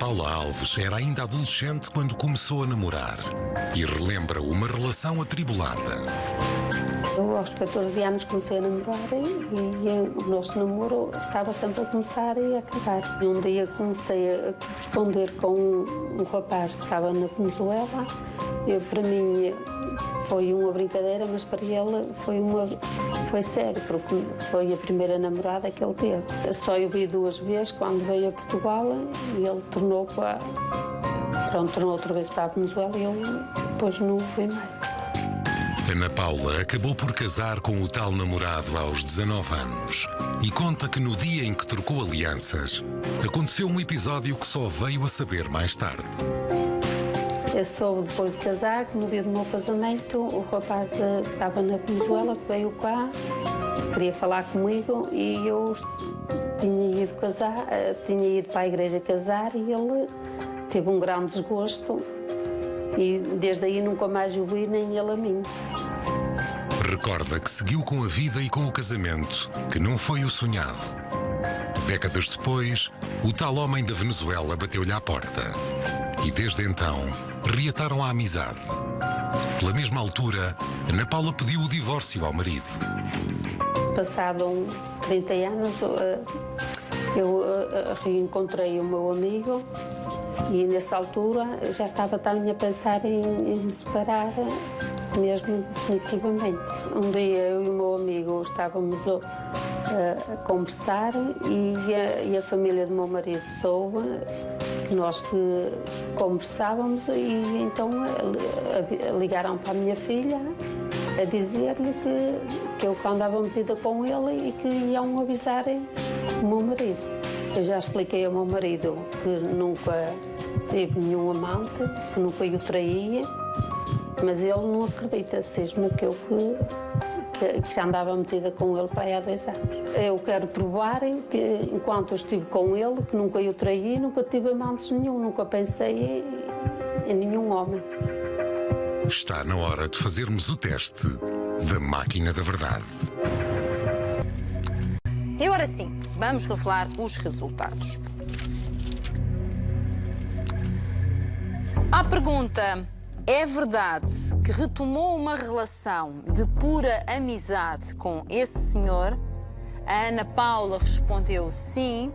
Paula Alves era ainda adolescente quando começou a namorar e relembra uma relação atribulada. Eu, aos 14 anos, comecei a namorar e o nosso namoro estava sempre a começar e a acabar. E um dia comecei a corresponder com um rapaz que estava na Venezuela. Para mim foi uma brincadeira, mas para ele foi sério, porque foi a primeira namorada que ele teve. Eu só o vi 2 vezes quando veio a Portugal e ele tornou outra vez para a Venezuela e eu depois não o vi mais. Ana Paula acabou por casar com o tal namorado aos 19 anos e conta que no dia em que trocou alianças, aconteceu um episódio que só veio a saber mais tarde. Eu soube depois de casar que no dia do meu casamento o rapaz que estava na Venezuela, que veio cá, queria falar comigo e eu tinha ido para a igreja casar e ele teve um grande desgosto e desde aí nunca mais o vi, nem ele a mim. Recorda que seguiu com a vida e com o casamento, que não foi o sonhado. Décadas depois, o tal homem da Venezuela bateu-lhe à porta. E desde então, reataram a amizade. Pela mesma altura, Ana Paula pediu o divórcio ao marido. Passado 30 anos, eu reencontrei o meu amigo e nessa altura já estava também a pensar em me separar, mesmo definitivamente. Um dia eu e o meu amigo estávamos a conversar e a família do meu marido soube que nós conversávamos e então ligaram para a minha filha a dizer-lhe que eu andava metida com ele e que iam avisar o meu marido. Eu já expliquei ao meu marido que nunca teve nenhum amante, que nunca o traía, mas ele não acredita, seja-me que eu que já andava metida com ele para aí há 2 anos. Eu quero provar que, enquanto eu estive com ele, que nunca o traí, nunca tive amantes nenhum, nunca pensei em nenhum homem. Está na hora de fazermos o teste da máquina da verdade. E agora sim, vamos revelar os resultados. À pergunta: é verdade que retomou uma relação de pura amizade com esse senhor? A Ana Paula respondeu sim.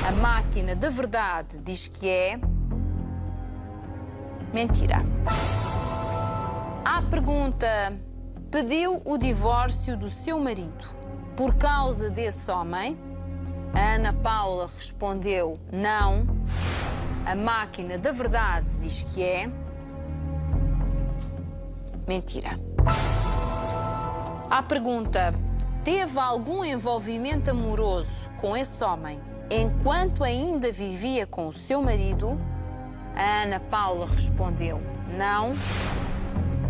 A máquina da verdade diz que é mentira. À pergunta: pediu o divórcio do seu marido por causa desse homem? A Ana Paula respondeu não. A máquina da verdade diz que é mentira. À pergunta: teve algum envolvimento amoroso com esse homem enquanto ainda vivia com o seu marido? A Ana Paula respondeu não.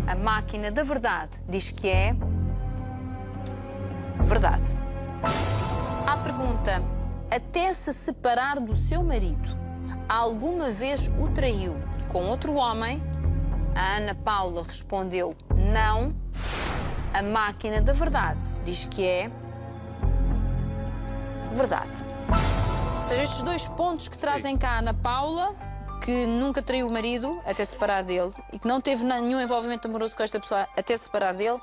A máquina da verdade diz que é verdade. À pergunta: até se separar do seu marido, alguma vez o traiu com outro homem? A Ana Paula respondeu não. A máquina da verdade diz que é verdade. Ou seja, estes 2 pontos que trazem cá a Ana Paula, que nunca traiu o marido até se separar dele e que não teve nenhum envolvimento amoroso com esta pessoa até se separar dele,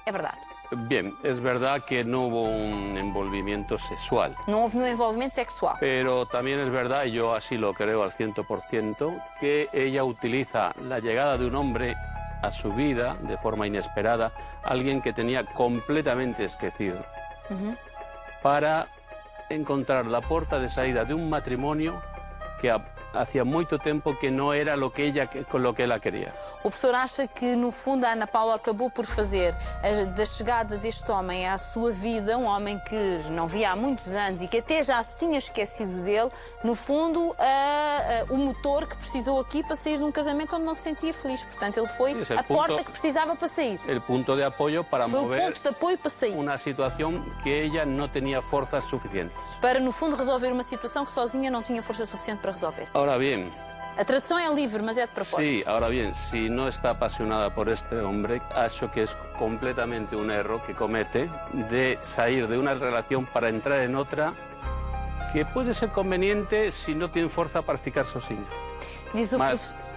é verdade. Bien, es verdad que no hubo un envolvimiento sexual. Não houve nenhum envolvimento sexual. Pero también es verdad, y yo así lo creo al 100%, que ella utiliza la llegada de un hombre a su vida de forma inesperada, alguien que tenía completamente esquecido, para encontrar la puerta de salida de un matrimonio que hacía muito tempo que não era com lo que ela queria. O professor acha que, no fundo, a Ana Paula acabou por fazer da chegada deste homem à sua vida, um homem que não via há muitos anos e que até já se tinha esquecido dele, no fundo, o motor que precisou aqui para sair de um casamento onde não se sentia feliz. Portanto, ele foi a porta que precisava para sair. O ponto de apoio para mover o ponto de apoio para sair. Uma situação que ela não tinha forças suficientes. Para, no fundo, resolver uma situação que sozinha não tinha força suficiente para resolver. Ahora bien, a tradução é livre, mas é de propósito. Sí, ahora bien, si no está apasionada por este hombre, acho que es completamente un error que comete de salir de una relación para entrar en otra que puede ser conveniente si no tiene fuerza para ficar sozinha. Diz o Mas professor...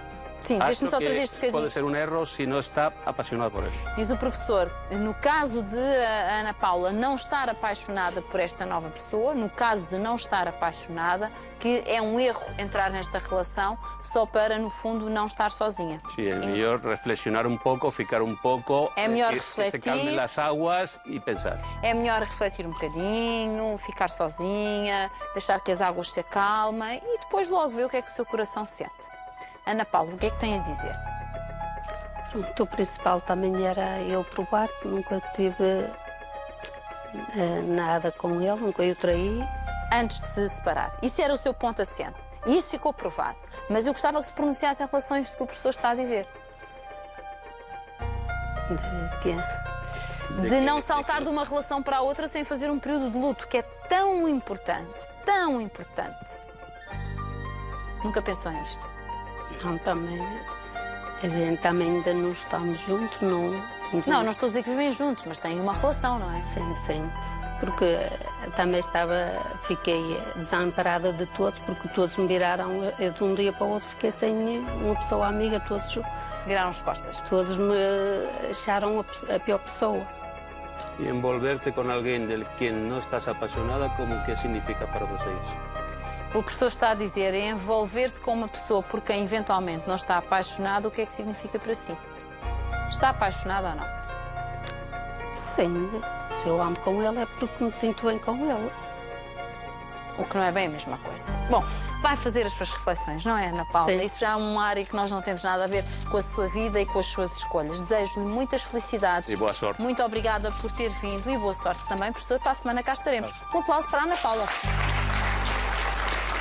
Sim, deixa-me só trazer este puede bocadinho. ser un error si no está apasionado por él. Diz o professor, no caso de a Ana Paula não estar apaixonada por esta nova pessoa, no caso de não estar apaixonada, que é um erro entrar nesta relação só para, no fundo, não estar sozinha. Sí, es mejor reflexionar un poco, ficar un poco, É melhor que se refletir. calmen las aguas y pensar. É melhor refletir um bocadinho, ficar sozinha, deixar que as águas se acalmem e depois logo ver o que é que o seu coração sente. Ana Paula, o que é que tem a dizer? O principal também era eu provar, que nunca tive nada com ele, nunca o traí. Antes de se separar. Isso era o seu ponto assente. E isso ficou provado. Mas eu gostava que se pronunciasse em relação a isto que o professor está a dizer. De quê? De não saltar de uma relação para a outra sem fazer um período de luto, que é tão importante, tão importante. Nunca pensou nisto? Não, também. A gente também ainda não estamos juntos, não. Não estou a dizer que vivem juntos, mas têm uma relação, não é? Sim, sim. Porque também fiquei desamparada de todos, porque todos me viraram, eu de um dia para o outro fiquei sem uma pessoa amiga, Viraram as costas. todos me acharam a pior pessoa. Y envolverte con alguien del quien no estás apasionada, ¿cómo qué significa para vocês? O professor está a dizer envolver-se com uma pessoa por quem eventualmente não está apaixonado, o que é que significa para si? Está apaixonada ou não? Sim, se eu ando com ele é porque me sinto bem com ele. O que não é bem a mesma coisa. Bom, vai fazer as suas reflexões, não é, Ana Paula? Sim. Isso já é uma área que nós não temos nada a ver com a sua vida e com as suas escolhas. Desejo-lhe muitas felicidades. E boa sorte. Muito obrigada por ter vindo e boa sorte também, professor. Para a semana cá estaremos. Um aplauso para a Ana Paula.